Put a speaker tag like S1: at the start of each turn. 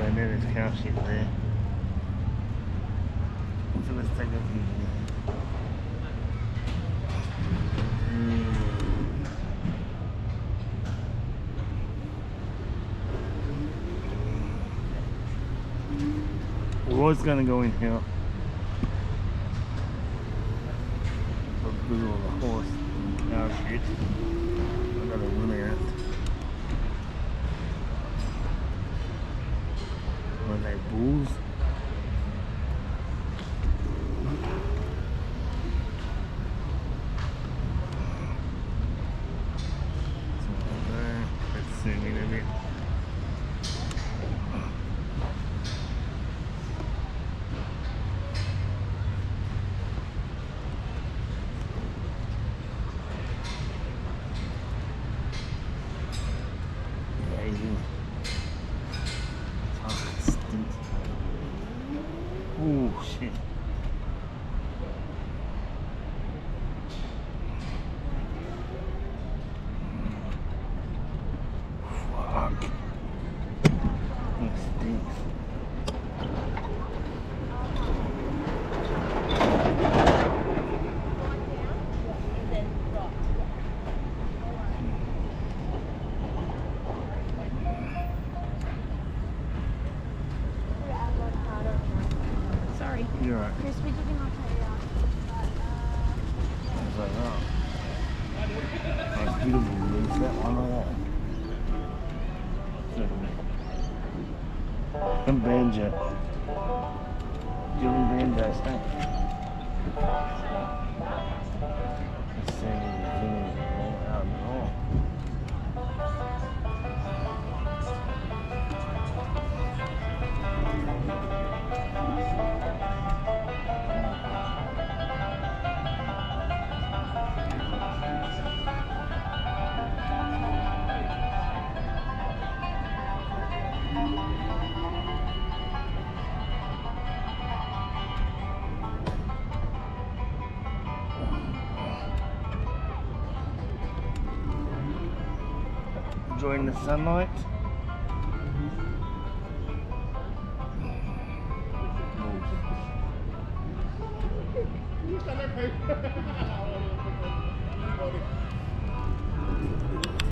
S1: and then there's cow shit there. So let's take a view here. We're always gonna go in here. Look at all the horse and cow shit. I gotta run out. Are they bulls? Let's zoom in a bit. Amazing. Oh, it stinks. Oh shit. Fuck. It stinks.
S2: Sorry.
S1: You're right.
S2: Chris, we didn't want to
S1: I was like, oh. That's beautiful. Release that one like that. Some banjo. Doing banjos, huh? Let's see if it's out at all. Enjoying the sunlight.